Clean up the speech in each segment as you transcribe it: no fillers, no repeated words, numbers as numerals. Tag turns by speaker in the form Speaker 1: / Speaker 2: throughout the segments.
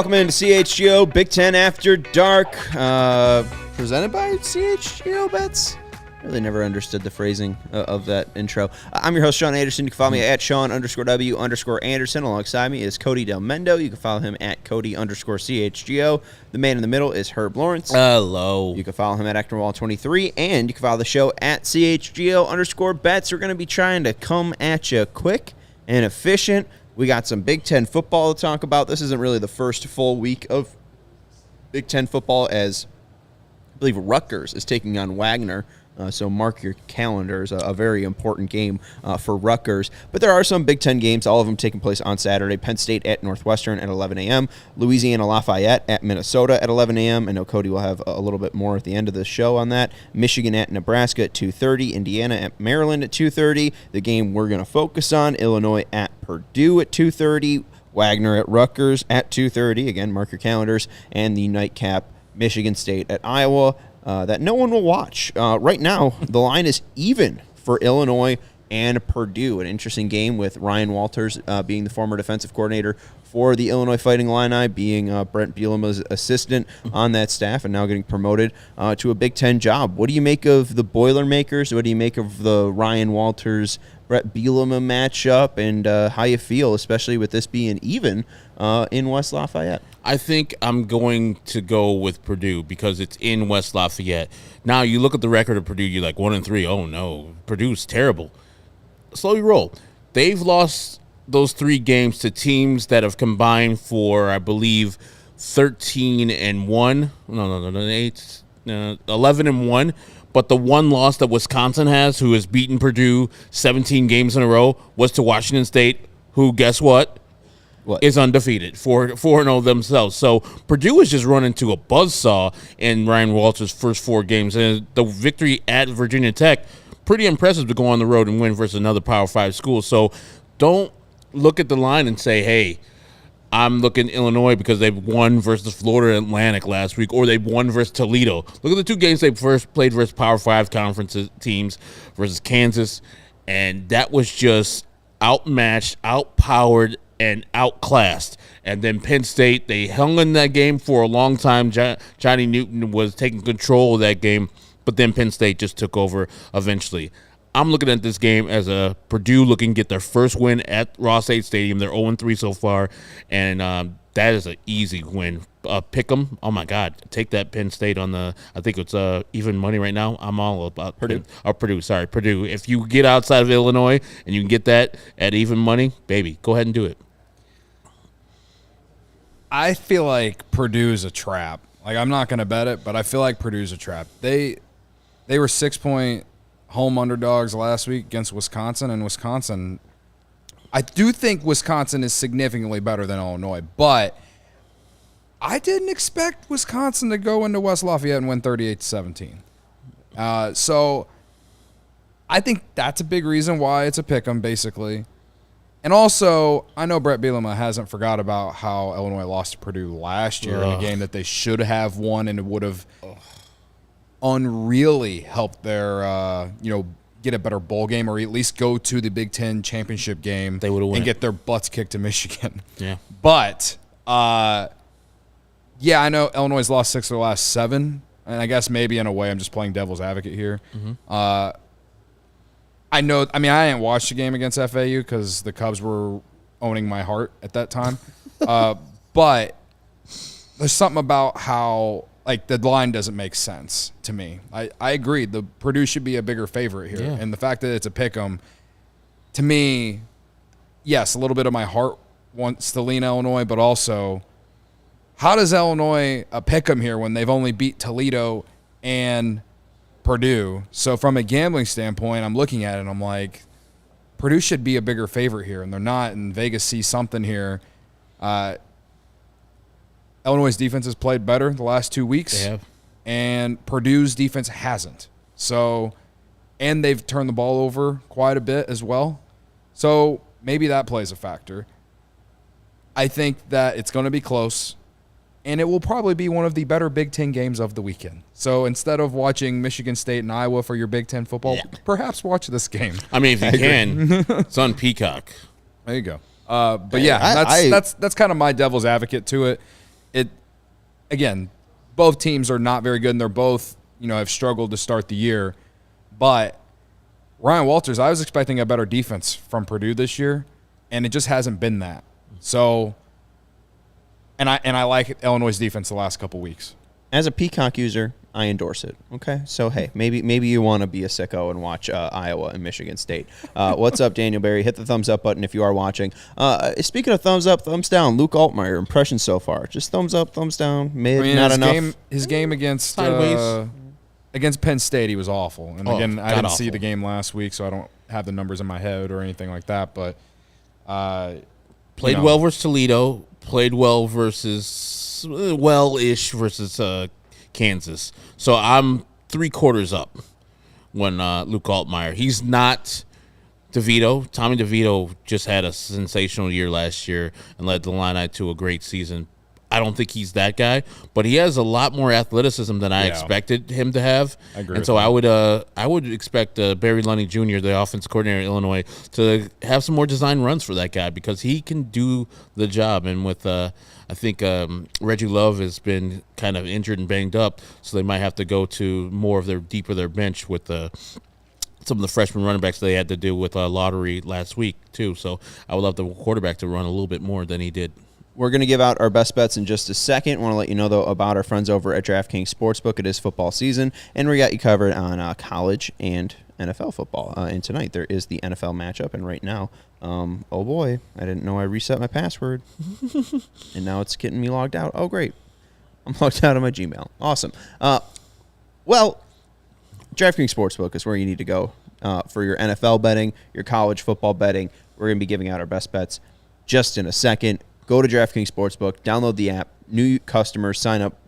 Speaker 1: Welcome into CHGO Big Ten After Dark, presented by CHGO Bets. Really never understood the phrasing of that intro. I'm your host, Sean Anderson. You can follow me at Sean_W_Anderson. Alongside me is Cody Delmendo. You can follow him at Cody_CHGO. The man in the middle is Herb Lawrence.
Speaker 2: Hello.
Speaker 1: You can follow him at Actonwall23, and you can follow the show at CHGO_Bets. We're going to be trying to come at you quick and efficient. We got some Big Ten football to talk about. This isn't really the first full week of Big Ten football, as I believe Rutgers is taking on Wagner. So mark your calendars, a very important game for Rutgers. But there are some Big Ten games, all of them taking place on Saturday. Penn State at Northwestern at 11 a.m., Louisiana Lafayette at Minnesota at 11 a.m. I know Cody will have a little bit more at the end of the show on that. Michigan at Nebraska at 2:30, Indiana at Maryland at 2:30. The game we're going to focus on, Illinois at Purdue at 2:30, Wagner at Rutgers at 2:30. Again, mark your calendars. And the nightcap, Michigan State at Iowa, that no one will watch. Right now, the line is even for Illinois and Purdue. An interesting game with Ryan Walters being the former defensive coordinator for the Illinois Fighting Illini, being Bret Bielema's assistant on that staff, and now getting promoted to a Big Ten job. What do you make of the Boilermakers? What do you make of the Ryan Walters Bret Bielema matchup, and how you feel, especially with this being even in West Lafayette?
Speaker 2: I think I'm going to go with Purdue because it's in West Lafayette. Now, you look at the record of Purdue, you're like 1-3. Oh, no, Purdue's terrible. Slowly roll. They've lost those 3 games to teams that have combined for, I believe, 13-1. No, 11-1. But the one loss that Wisconsin has, who has beaten Purdue 17 games in a row, was to Washington State, who, guess what? Is undefeated, 4-0 themselves. So Purdue is just running to a buzzsaw in Ryan Walters' first 4 games. And the victory at Virginia Tech, pretty impressive to go on the road and win versus another Power 5 school. So don't look at the line and say, hey, I'm looking at Illinois because they won versus Florida Atlantic last week, or they won versus Toledo. Look at the 2 games they first played versus Power 5 conference teams versus Kansas, and that was just outmatched, outpowered, and outclassed. And then Penn State, they hung in that game for a long time. Johnny Newton was taking control of that game, but then Penn State just took over eventually. I'm looking at this game as a Purdue looking to get their first win at Ross-Ade Stadium. They're 0-3 so far, and that is an easy win. Pick them. Oh, my God. Take that Penn State on the – I think it's even money right now. I'm all about Purdue. Purdue. If you get outside of Illinois and you can get that at even money, baby, go ahead and do it.
Speaker 3: I feel like Purdue's a trap. Like, I'm not going to bet it, but I feel like Purdue's a trap. They were 6-point home underdogs last week against Wisconsin, and Wisconsin, I do think Wisconsin is significantly better than Illinois, but I didn't expect Wisconsin to go into West Lafayette and win 38-17. So I think that's a big reason why it's a pick 'em, basically. And also, I know Bret Bielema hasn't forgot about how Illinois lost to Purdue last year in a game that they should have won, and it would have unreally helped their, get a better bowl game, or at least go to the Big Ten championship game.
Speaker 2: They would have won
Speaker 3: and get their butts kicked to Michigan.
Speaker 2: Yeah.
Speaker 3: But, I know Illinois lost 6 of their last 7, and I guess maybe in a way I'm just playing devil's advocate here. Mm-hmm. I didn't watch the game against FAU because the Cubs were owning my heart at that time. But there's something about how, the line doesn't make sense to me. I agree. The Purdue should be a bigger favorite here. Yeah. And the fact that it's a pick 'em, to me, yes, a little bit of my heart wants to lean Illinois, but also how does Illinois pick them here when they've only beat Toledo and Purdue? So from a gambling standpoint, I'm looking at it and I'm like, Purdue should be a bigger favorite here, and they're not, and Vegas sees something here. Illinois' defense has played better the last 2 weeks.
Speaker 2: They have.
Speaker 3: And Purdue's defense hasn't. So, and they've turned the ball over quite a bit as well. So maybe that plays a factor. I think that it's going to be close, and it will probably be one of the better Big Ten games of the weekend. So instead of watching Michigan State and Iowa for your Big Ten football, perhaps watch this game.
Speaker 2: I mean, if you can, it's on Peacock.
Speaker 3: There you go. But yeah, that's kind of my devil's advocate to it. Again, both teams are not very good, and they're both, have struggled to start the year. But Ryan Walters, I was expecting a better defense from Purdue this year, and it just hasn't been that. So, and I like Illinois' defense the last couple weeks.
Speaker 1: As a Peacock user, I endorse it. Okay, so hey, maybe you want to be a sicko and watch Iowa and Michigan State. What's up, Daniel Berry? Hit the thumbs up button if you are watching. Speaking of thumbs up, thumbs down. Luke Altmaier, impressions so far? Just thumbs up, thumbs down. Not enough.
Speaker 3: His game against Penn State, he was awful. And again, I didn't see the game last week, so I don't have the numbers in my head or anything like that. But
Speaker 2: played well versus Toledo. Played well versus well-ish versus Kansas. So I'm 3/4 up when Luke Altmaier. He's not DeVito. Tommy DeVito just had a sensational year last year and led the Illini to a great season. I don't think he's that guy, but he has a lot more athleticism than I expected him to have.
Speaker 3: I agree.
Speaker 2: And so I would expect Barry Lunny Jr., the offensive coordinator in Illinois, to have some more design runs for that guy because he can do the job. And with I think Reggie Love has been kind of injured and banged up, so they might have to go to more of their bench with some of the freshman running backs they had to do with lottery last week too. So I would love the quarterback to run a little bit more than he did.
Speaker 1: We're going to give out our best bets in just a second. Want to let you know, though, about our friends over at DraftKings Sportsbook. It is football season, and we got you covered on college and NFL football. And tonight there is the NFL matchup, and right now, oh boy, I didn't know I reset my password, and now it's getting me logged out. Oh, great. I'm logged out of my Gmail. Awesome. Well, DraftKings Sportsbook is where you need to go for your NFL betting, your college football betting. We're going to be giving out our best bets just in a second. Go to DraftKings Sportsbook, download the app. New customers sign up,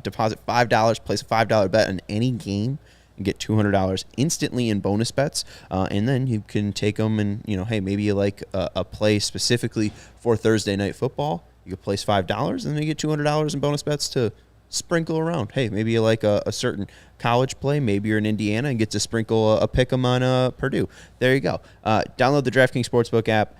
Speaker 1: deposit $5, place a $5 bet on any game, and get $200 instantly in bonus bets. And then you can take them and, hey, maybe you like a play specifically for Thursday Night Football. You can place $5, and then you get $200 in bonus bets to sprinkle around. Hey, maybe you like a certain college play. Maybe you're in Indiana and get to sprinkle a pick 'em on Purdue. There you go. Download the DraftKings Sportsbook app.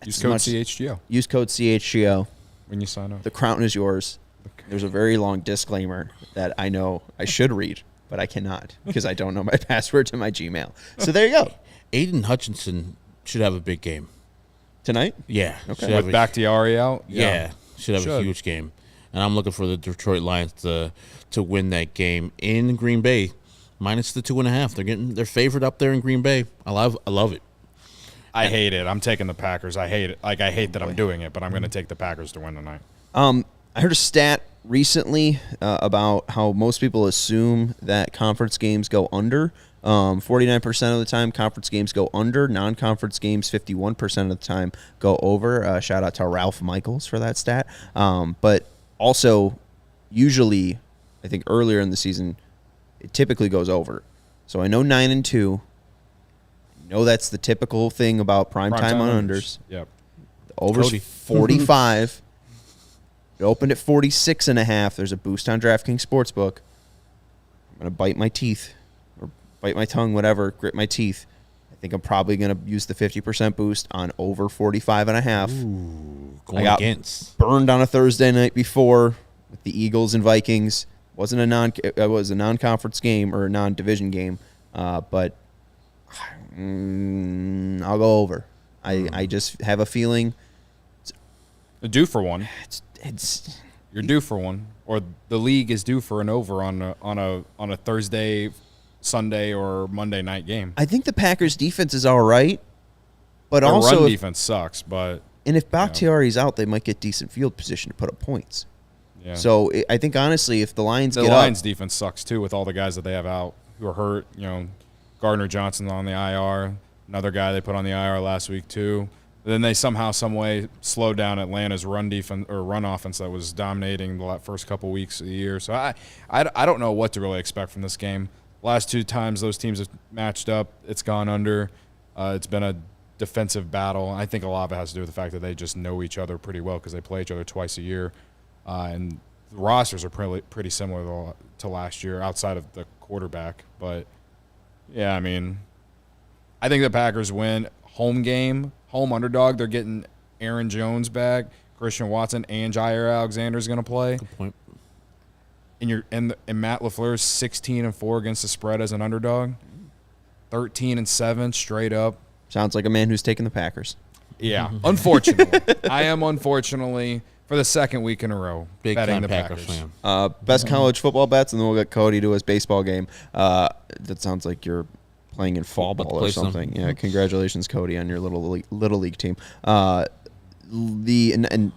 Speaker 3: Use code CHGO.
Speaker 1: Use code CHGO.
Speaker 3: When you sign up.
Speaker 1: The crown is yours. Okay. There's a very long disclaimer that I know I should read, but I cannot because I don't know my password to my Gmail. So there you go.
Speaker 2: Aiden Hutchinson should have a big game.
Speaker 1: Tonight?
Speaker 2: Yeah.
Speaker 1: Okay.
Speaker 3: With Bakhtiari out?
Speaker 2: Yeah. Should have a huge game. And I'm looking for the Detroit Lions to win that game in Green Bay, minus the 2.5. They're favored up there in Green Bay. I love it.
Speaker 3: I hate it. I'm taking the Packers. I hate it. I hate that I'm doing it, but I'm going to take the Packers to win tonight.
Speaker 1: I heard a stat recently about how most people assume that conference games go under. 49% of the time, conference games go under. Non-conference games, 51% of the time, go over. Shout out to Ralph Michaels for that stat. But also, usually, I think earlier in the season, it typically goes over. So I know 9-2. No, that's the typical thing about primetime on unders.
Speaker 3: Yep.
Speaker 1: The over's 45. It opened at 46.5. There's a boost on DraftKings Sportsbook. I'm going to bite my teeth or bite my tongue, whatever, grit my teeth. I think I'm probably going to use the 50% boost on over 45.5.
Speaker 2: Ooh, going
Speaker 1: I got
Speaker 2: against.
Speaker 1: Burned on a Thursday night before with the Eagles and Vikings. It was a non-conference game or a non-division game, but I'll go over. I just have a feeling
Speaker 3: You're due for one. You're due for one, or the league is due for an over on a Thursday, Sunday, or Monday night game.
Speaker 1: I think the Packers defense is all right, but
Speaker 3: Their
Speaker 1: also
Speaker 3: run defense sucks. But
Speaker 1: And if Bakhtiari's out, they might get decent field position to put up points.
Speaker 3: Yeah.
Speaker 1: So I think, honestly, if the Lions
Speaker 3: the
Speaker 1: get
Speaker 3: Lions
Speaker 1: up,
Speaker 3: defense sucks, too, with all the guys that they have out who are hurt. Gardner Johnson's on the IR, another guy they put on the IR last week, too. Then they somehow, some way, slowed down Atlanta's run defense or run offense that was dominating the first couple weeks of the year. So I don't know what to really expect from this game. Last 2 times those teams have matched up, it's gone under. It's been a defensive battle. I think a lot of it has to do with the fact that they just know each other pretty well because they play each other twice a year. And the rosters are pretty similar to last year outside of the quarterback. But, yeah, I mean, I think the Packers win. Home game, home underdog. They're getting Aaron Jones back, Christian Watson, and Jair Alexander is going to play.
Speaker 2: Good point.
Speaker 3: And Matt LaFleur's 16-4 against the spread as an underdog, 13-7 straight up.
Speaker 1: sounds like a man who's taking the Packers.
Speaker 3: Yeah, unfortunately, I am unfortunately for the second week in a row
Speaker 2: Big
Speaker 3: betting the
Speaker 2: Packers
Speaker 3: Packers.
Speaker 2: fan.
Speaker 1: Best college football bets, and then we'll get Cody to his baseball game. That sounds like you're playing in fall ball or something. Yeah, congratulations, Cody, on your little league team. And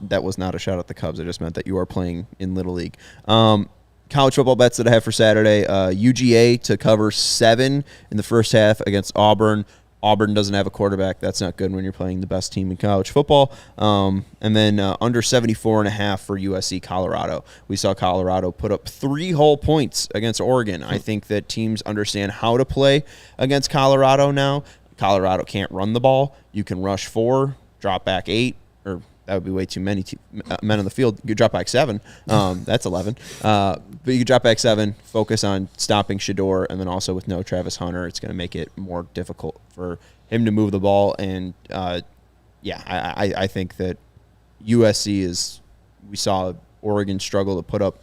Speaker 1: that was not a shot at the Cubs. I just meant that you are playing in Little League. College football bets that I have for Saturday: UGA to cover 7 in the first half against Auburn. Auburn doesn't have a quarterback. That's not good when you're playing the best team in college football. And then under 74.5 for USC Colorado. We saw Colorado put up 3 whole points against Oregon. I think that teams understand how to play against Colorado now. Colorado can't run the ball. You can rush 4, drop back 8, or that would be way too many men on the field. You drop back 7. That's 11. But you could drop back 7, focus on stopping Shador, and then also with no Travis Hunter, it's going to make it more difficult for him to move the ball. And, I think that USC is – we saw Oregon struggle to put up,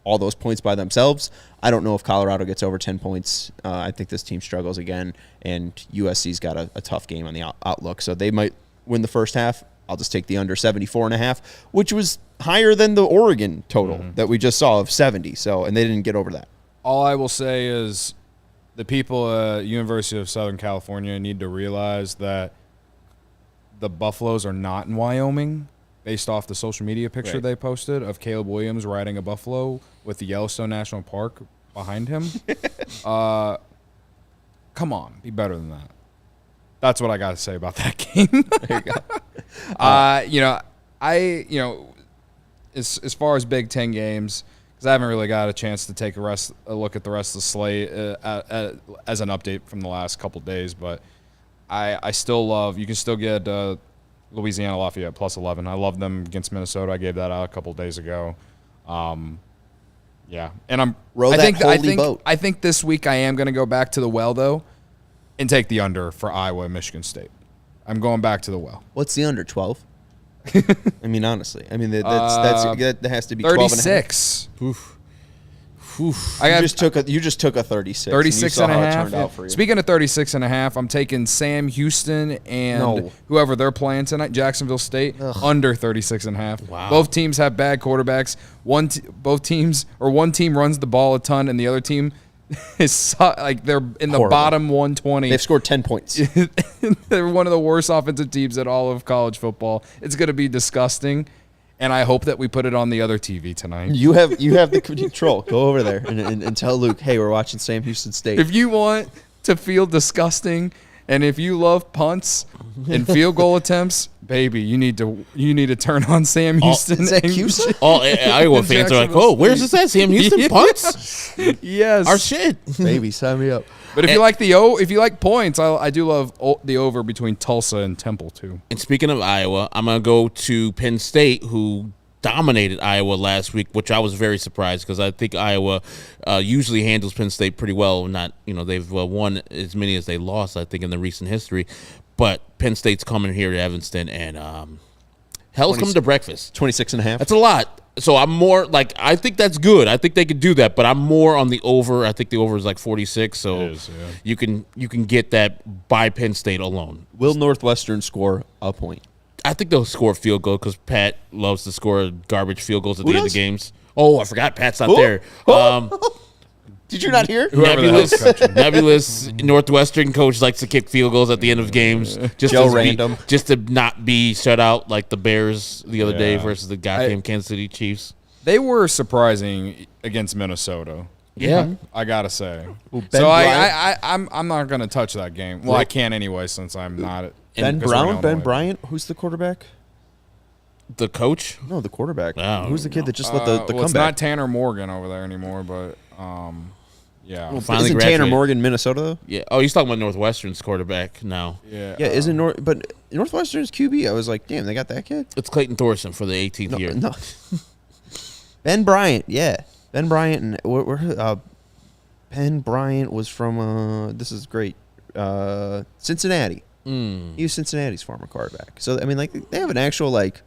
Speaker 1: all those points by themselves. I don't know if Colorado gets over 10 points. I think this team struggles again, and USC's got a tough game on the outlook. So they might win the first half. I'll just take the under 74.5, which was higher than the Oregon total that we just saw of 70. So, and they didn't get over that.
Speaker 3: All I will say is the people at University of Southern California need to realize that the Buffaloes are not in Wyoming based off the social media picture they posted of Caleb Williams riding a buffalo with the Yellowstone National Park behind him. Come on, be better than that. That's what I got to say about that game.
Speaker 1: There you go.
Speaker 3: As far as Big Ten games, because I haven't really got a chance to take a look at the rest of the slate as an update from the last couple of days, but I still love. You can still get Louisiana Lafayette plus 11. I love them against Minnesota. I gave that out a couple of days ago. And I think this week I am going to go back to the well though, and take the under for Iowa and Michigan State. I'm going back to the well.
Speaker 1: What's the under, 12? I mean, honestly. I mean, that has to be
Speaker 3: 36.
Speaker 1: 12 and a half. Oof. You just took a 36.
Speaker 3: 36 and a half.
Speaker 1: Out for you.
Speaker 3: Speaking of 36 and a half, I'm taking Sam Houston and whoever they're playing tonight, Jacksonville State, under 36 and a half.
Speaker 2: Wow.
Speaker 3: Both teams have bad quarterbacks. One team runs the ball a ton, and the other team is they're in the bottom 120.
Speaker 1: They've scored 10 points.
Speaker 3: They're one of the worst offensive teams at all of college football. It's going to be disgusting. And I hope that we put it on the other TV tonight.
Speaker 1: You have the control. Go over there and tell Luke, hey, we're watching Sam Houston State.
Speaker 3: If you want to feel disgusting, and if you love punts and field goal attempts, baby, you need to turn on Sam Houston.
Speaker 2: All Iowa fans are like, oh, where's this at? Sam Houston punts?
Speaker 3: Yes,
Speaker 2: our shit.
Speaker 1: Baby, sign me up.
Speaker 3: But if you like points, I do love the over between Tulsa and Temple too.
Speaker 2: And speaking of Iowa, I'm gonna go to Penn State, who dominated Iowa last week, which I was very surprised because I think Iowa usually handles Penn State pretty well. They've won as many as they lost, I think, in the recent history. But Penn State's coming here to Evanston, and hell's coming to breakfast.
Speaker 1: 26 and a half.
Speaker 2: That's a lot. So I'm more I think that's good. I think they could do that, but I'm more on the over. I think the over is 46. So you can get that by Penn State alone.
Speaker 1: Will Northwestern score a point?
Speaker 2: I think they'll score a field goal because Pat loves to score garbage field goals at the end of games. Oh, I forgot Pat's not there.
Speaker 1: Did you not hear?
Speaker 3: Whoever the hell's coaching.
Speaker 2: Nebulous Northwestern coach likes to kick field goals at the end of games. Just to not be shut out like the Bears the other day versus the goddamn Kansas City Chiefs.
Speaker 3: They were surprising against Minnesota.
Speaker 2: Yeah.
Speaker 3: I gotta say.
Speaker 1: Ooh,
Speaker 3: So I'm not gonna touch that game. Well, I can't anyway since I'm not.
Speaker 1: Ben Bryant, who's the quarterback?
Speaker 2: The coach?
Speaker 1: No, the quarterback.
Speaker 2: Oh,
Speaker 1: Who's the kid that just let the comeback?
Speaker 3: It's not Tanner Morgan over there anymore, but yeah.
Speaker 1: Well,
Speaker 2: finally
Speaker 1: isn't
Speaker 2: graduated.
Speaker 1: Tanner Morgan Minnesota though?
Speaker 2: Yeah. Oh, he's talking about Northwestern's quarterback now.
Speaker 3: Yeah.
Speaker 1: Yeah, isn't but Northwestern's QB? I was like, damn, they got that kid.
Speaker 2: It's Clayton Thorson for the 18th year.
Speaker 1: No. Ben Bryant, yeah, Ben Bryant, and Ben Bryant was from. This is great. Cincinnati. He was Cincinnati's former quarterback. So I mean, like they have an actual like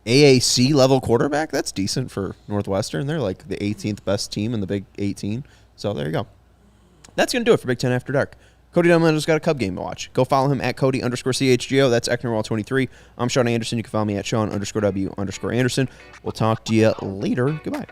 Speaker 1: AAC level quarterback. That's decent for Northwestern. They're like the 18th best team in the Big 18. So there you go. That's gonna do it for Big Ten After Dark. Cody Delmendo's got a Cub game to watch. Go follow him at Cody_CHGO. That's Ecknerwall23. I'm Sean Anderson. You can follow me at Sean_W_Anderson. We'll talk to you later. Goodbye.